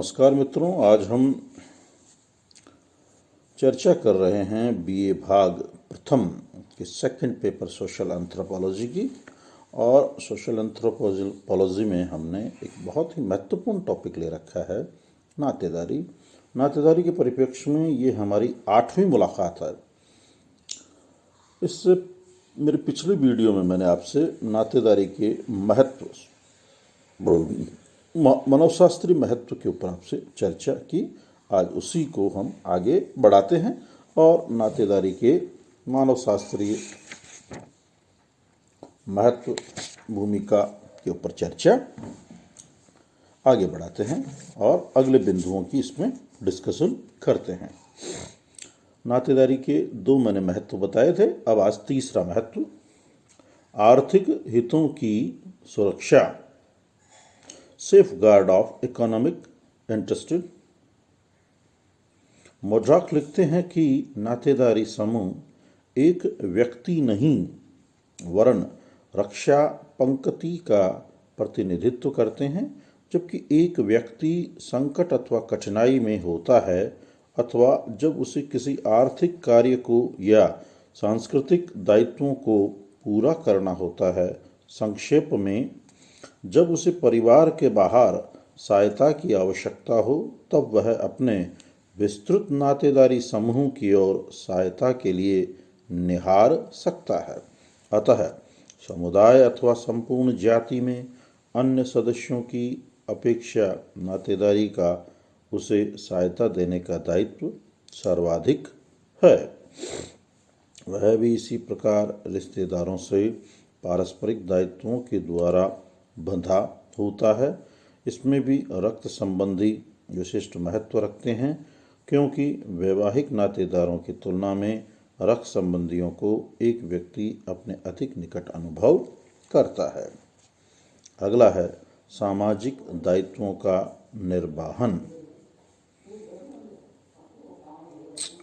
नमस्कार मित्रों, आज हम चर्चा कर रहे हैं बीए भाग प्रथम के सेकंड पेपर सोशल एंथ्रोपोलॉजी की। और सोशल एंथ्रोपोलॉजी में हमने एक बहुत ही महत्वपूर्ण टॉपिक ले रखा है, नातेदारी। नातेदारी के परिप्रेक्ष्य में ये हमारी 8वीं मुलाकात है। इससे मेरे पिछले वीडियो में मैंने आपसे नातेदारी के महत्व, मनोशास्त्रीय महत्व के ऊपर आपसे चर्चा की। आज उसी को हम आगे बढ़ाते हैं और नातेदारी के मानवशास्त्रीय महत्व, भूमिका के ऊपर चर्चा आगे बढ़ाते हैं और अगले बिंदुओं की इसमें डिस्कशन करते हैं। नातेदारी के 2 मैंने महत्व बताए थे, अब आज तीसरा महत्व, आर्थिक हितों की सुरक्षा, safeguard of economic interest. Mozart लिखते हैं कि नातेदारी समूह एक व्यक्ति नहीं वरन रक्षा पंक्ति का प्रतिनिधित्व करते हैं। जबकि एक व्यक्ति संकट अथवा कठिनाई में होता है अथवा जब उसे किसी आर्थिक कार्य को या सांस्कृतिक दायित्वों को पूरा करना होता है, संक्षेप में जब उसे परिवार के बाहर सहायता की आवश्यकता हो, तब वह अपने विस्तृत नातेदारी समूह की ओर सहायता के लिए निहार सकता है। अतः समुदाय अथवा संपूर्ण जाति में अन्य सदस्यों की अपेक्षा नातेदारी का उसे सहायता देने का दायित्व सर्वाधिक है। वह भी इसी प्रकार रिश्तेदारों से पारस्परिक दायित्वों के द्वारा बंधा होता है। इसमें भी रक्त संबंधी विशिष्ट महत्व रखते हैं, क्योंकि वैवाहिक नातेदारों की तुलना में रक्त संबंधियों को एक व्यक्ति अपने अधिक निकट अनुभव करता है। अगला है सामाजिक दायित्वों का निर्वहन।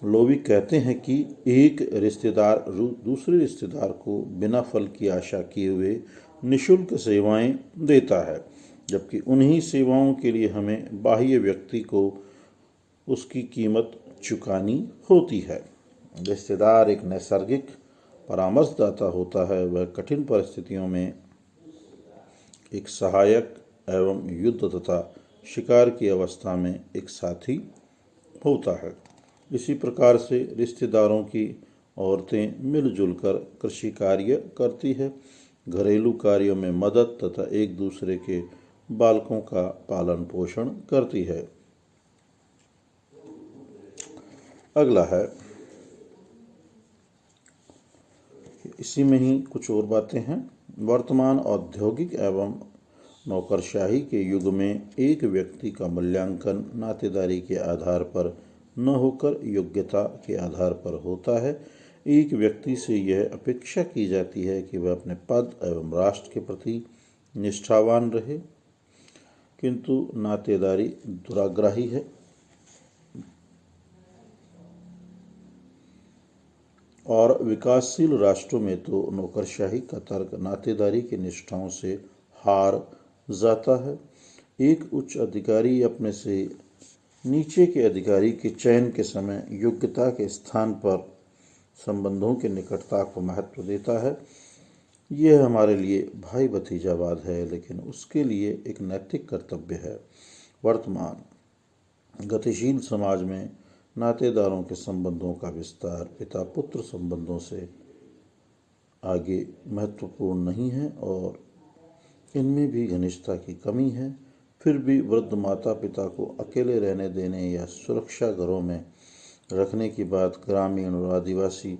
लोविक कहते हैं कि एक रिश्तेदार दूसरे रिश्तेदार को बिना फल की आशा किए हुए निःशुल्क सेवाएं देता है, जबकि उन्हीं सेवाओं के लिए हमें बाह्य व्यक्ति को उसकी कीमत चुकानी होती है। रिश्तेदार एक नैसर्गिक परामर्शदाता होता है। वह कठिन परिस्थितियों में एक सहायक एवं युद्ध तथा शिकार की अवस्था में एक साथी होता है। इसी प्रकार से रिश्तेदारों की औरतें मिलजुल कर कृषि कार्य करती है, घरेलू कार्यों में मदद तथा एक दूसरे के बालकों का पालन पोषण करती है। अगला है, इसी में ही कुछ और बातें हैं। वर्तमान औद्योगिक एवं नौकरशाही के युग में एक व्यक्ति का मूल्यांकन नातेदारी के आधार पर न होकर योग्यता के आधार पर होता है। एक व्यक्ति से यह अपेक्षा की जाती है कि वह अपने पद एवं राष्ट्र के प्रति निष्ठावान रहे, किंतु नातेदारी दुराग्राही है और विकासशील राष्ट्रों में तो नौकरशाही का तर्क नातेदारी की निष्ठाओं से हार जाता है। एक उच्च अधिकारी अपने से नीचे के अधिकारी के चयन के समय योग्यता के स्थान पर संबंधों की निकटता को महत्व देता है। यह हमारे लिए भाई भतीजावाद है, लेकिन उसके लिए एक नैतिक कर्तव्य है। वर्तमान गतिशील समाज में नातेदारों के संबंधों का विस्तार पिता पुत्र संबंधों से आगे महत्वपूर्ण नहीं है और इनमें भी घनिष्ठता की कमी है। फिर भी वृद्ध माता पिता को अकेले रहने देने या सुरक्षा घरों में रखने की बात ग्रामीण और आदिवासी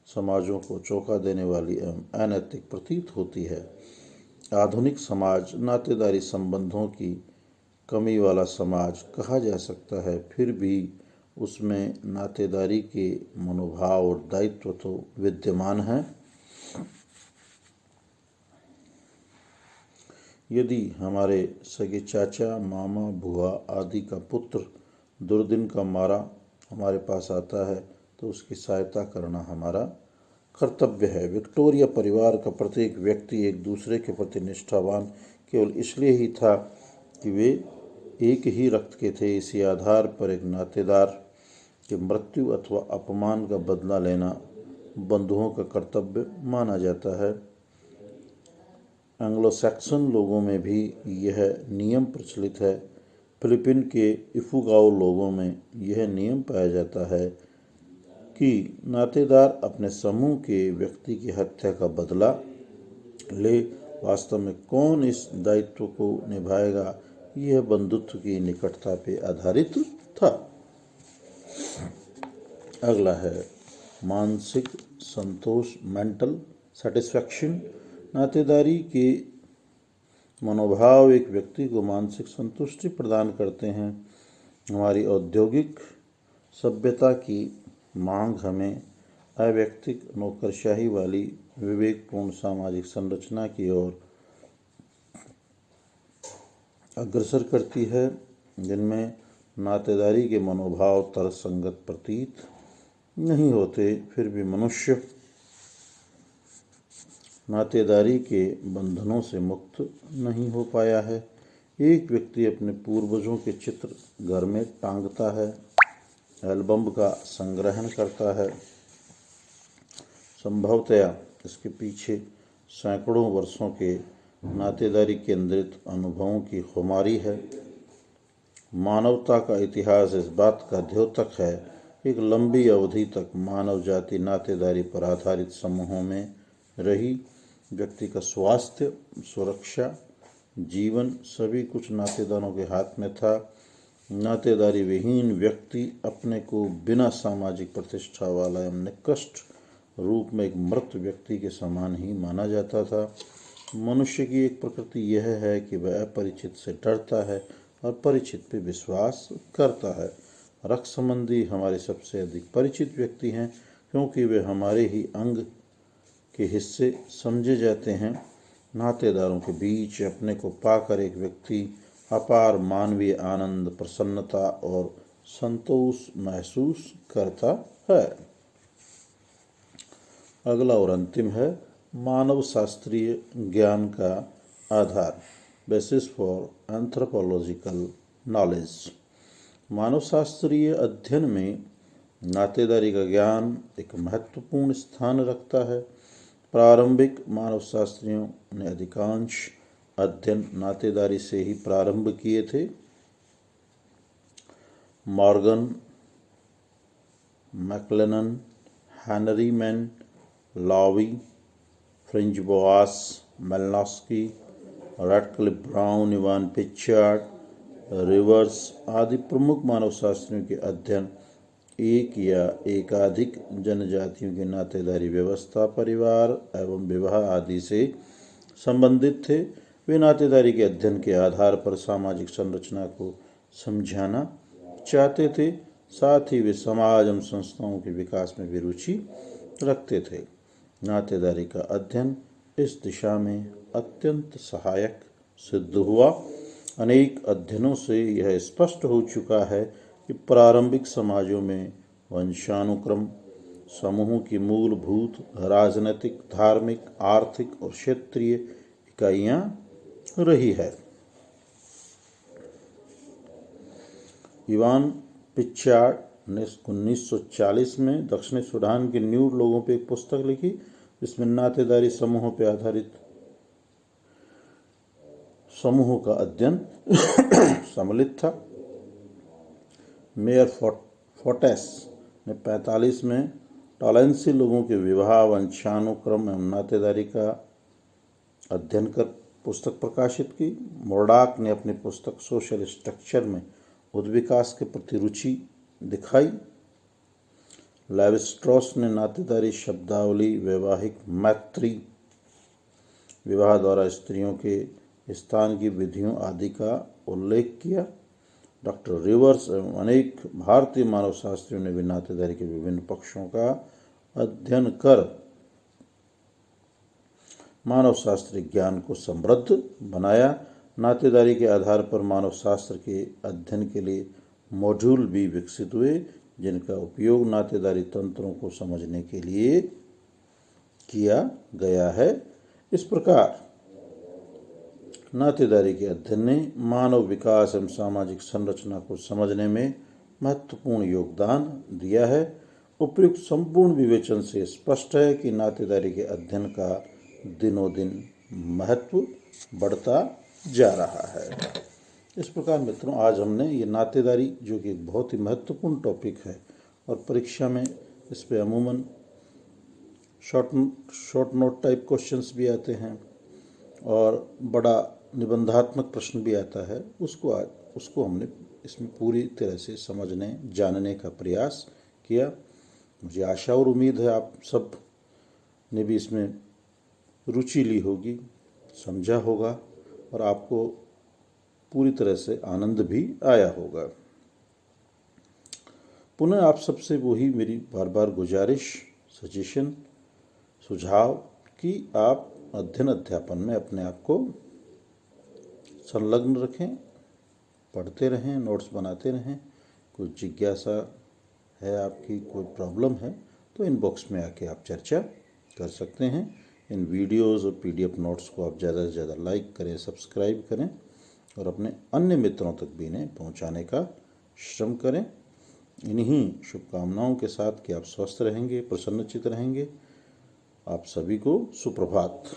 समाजों को चौंका देने वाली एवं अनैतिक प्रतीत होती है। आधुनिक समाज नातेदारी संबंधों की कमी वाला समाज कहा जा सकता है, फिर भी उसमें नातेदारी के मनोभाव और दायित्व तो विद्यमान हैं। यदि हमारे सगे चाचा, मामा, बुआ आदि का पुत्र दुर्दिन का मारा हमारे पास आता है, तो उसकी सहायता करना हमारा कर्तव्य है। विक्टोरिया परिवार का प्रत्येक व्यक्ति एक दूसरे के प्रति निष्ठावान केवल इसलिए ही था कि वे एक ही रक्त के थे। इसी आधार पर एक नातेदार के मृत्यु अथवा अपमान का बदला लेना बंधुओं का कर्तव्य माना जाता है। एंग्लो सैक्सन लोगों में भी यह नियम प्रचलित है। फिलीपीन के इफुगाओ लोगों में यह नियम पाया जाता है कि नातेदार अपने समूह के व्यक्ति की हत्या का बदला ले। वास्तव में कौन इस दायित्व को निभाएगा, यह बंधुत्व की निकटता पे आधारित था। अगला है मानसिक संतोष, मेंटल सेटिस्फैक्शन। नातेदारी के मनोभाव एक व्यक्ति को मानसिक संतुष्टि प्रदान करते हैं। हमारी औद्योगिक सभ्यता की मांग हमें अवैयक्तिक नौकरशाही वाली विवेकपूर्ण सामाजिक संरचना की ओर अग्रसर करती है, जिनमें नातेदारी के मनोभाव तर्कसंगत प्रतीत नहीं होते। फिर भी मनुष्य नातेदारी के बंधनों से मुक्त नहीं हो पाया है। एक व्यक्ति अपने पूर्वजों के चित्र घर में टांगता है, एल्बम का संग्रहण करता है। संभवतया इसके पीछे सैकड़ों वर्षों के नातेदारी केंद्रित अनुभवों की खुमारी है। मानवता का इतिहास इस बात का द्योतक है। एक लंबी अवधि तक मानव जाति नातेदारी पर आधारित समूहों में रही। व्यक्ति का स्वास्थ्य, सुरक्षा, जीवन सभी कुछ नातेदारों के हाथ में था। नातेदारी विहीन व्यक्ति अपने को बिना सामाजिक प्रतिष्ठा वाला एवं निकृष्ट रूप में एक मृत व्यक्ति के समान ही माना जाता था। मनुष्य की एक प्रकृति यह है कि वह अपरिचित से डरता है और परिचित पे विश्वास करता है। रक्त संबंधी हमारे सबसे अधिक परिचित व्यक्ति हैं, क्योंकि वे हमारे ही अंग के हिस्से समझे जाते हैं। नातेदारों के बीच अपने को पाकर एक व्यक्ति अपार मानवीय आनंद, प्रसन्नता और संतोष महसूस करता है। अगला और अंतिम है मानव शास्त्रीय ज्ञान का आधार, बेसिस फॉर एंथ्रोपोलॉजिकल नॉलेज। मानव शास्त्रीय अध्ययन में नातेदारी का ज्ञान एक महत्वपूर्ण स्थान रखता है। प्रारंभिक मानव शास्त्रियों ने अधिकांश अध्ययन नातेदारी से ही प्रारंभ किए थे। Morgan, McLennan, Henry Maine, Lowie, Franz Boas, Malinowski, Radcliffe Brown, Evans Pritchard, Rivers आदि प्रमुख मानव शास्त्रियों के अध्ययन एक या एकाधिक जनजातियों की नातेदारी व्यवस्था, परिवार एवं विवाह आदि से संबंधित थे। वे नातेदारी के अध्ययन के आधार पर सामाजिक संरचना को समझाना चाहते थे। साथ ही वे समाज एवं संस्थाओं के विकास में भी रुचि रखते थे। नातेदारी का अध्ययन इस दिशा में अत्यंत सहायक सिद्ध हुआ। अनेक अध्ययनों से यह स्पष्ट हो चुका है कि प्रारंभिक समाजों में वंशानुक्रम समूहों की मूलभूत राजनीतिक, धार्मिक, आर्थिक और क्षेत्रीय इकाइयां रही है। इवान पिचार्ड ने 1940 में दक्षिणी सूडान के न्यूर लोगों पर एक पुस्तक लिखी, जिसमें नातेदारी समूहों पर आधारित समूहों का अध्ययन सम्मिलित था। मेयर फोर्टेस ने 45 में टॉलेंसी लोगों के विवाह, वंशानुक्रम एवं नातेदारी का अध्ययन कर पुस्तक प्रकाशित की। मोरडॉक ने अपनी पुस्तक सोशल स्ट्रक्चर में उद्विकास के प्रति रुचि दिखाई। लेविस्ट्रॉस ने नातेदारी शब्दावली, वैवाहिक मैत्री, विवाह द्वारा स्त्रियों के स्थान की विधियों आदि का उल्लेख किया। डॉक्टर रिवर्स एवं अनेक भारतीय मानव शास्त्रियों ने भी नातेदारी के विभिन्न पक्षों का अध्ययन कर मानव शास्त्रीय ज्ञान को समृद्ध बनाया। नातेदारी के आधार पर मानव शास्त्र के अध्ययन के लिए मॉड्यूल भी विकसित हुए, जिनका उपयोग नातेदारी तंत्रों को समझने के लिए किया गया है। इस प्रकार नातेदारी के अध्ययन ने मानव विकास एवं सामाजिक संरचना को समझने में महत्वपूर्ण योगदान दिया है। उपयुक्त संपूर्ण विवेचन से स्पष्ट है कि नातेदारी के अध्ययन का दिनों दिन महत्व बढ़ता जा रहा है। इस प्रकार मित्रों, आज हमने ये नातेदारी, जो कि एक बहुत ही महत्वपूर्ण टॉपिक है और परीक्षा में इस पे अमूमन शॉर्ट नोट टाइप क्वेश्चंस भी आते हैं और बड़ा निबंधात्मक प्रश्न भी आता है, उसको हमने इसमें पूरी तरह से समझने जानने का प्रयास किया। मुझे आशा और उम्मीद है आप सब ने भी इसमें रुचि ली होगी, समझा होगा और आपको पूरी तरह से आनंद भी आया होगा। पुनः आप सबसे वही मेरी बार बार गुजारिश, सजेशन, सुझाव कि आप अध्ययन अध्यापन में अपने आप को संलग्न रखें, पढ़ते रहें, नोट्स बनाते रहें। कोई जिज्ञासा है आपकी, कोई प्रॉब्लम है तो इनबॉक्स में आके आप चर्चा कर सकते हैं। इन वीडियोज़ और PDF नोट्स को आप ज़्यादा से ज़्यादा लाइक करें, सब्सक्राइब करें और अपने अन्य मित्रों तक भी इन्हें पहुंचाने का श्रम करें। इन्हीं शुभकामनाओं के साथ कि आप स्वस्थ रहेंगे, प्रसन्नचित्त रहेंगे। आप सभी को सुप्रभात।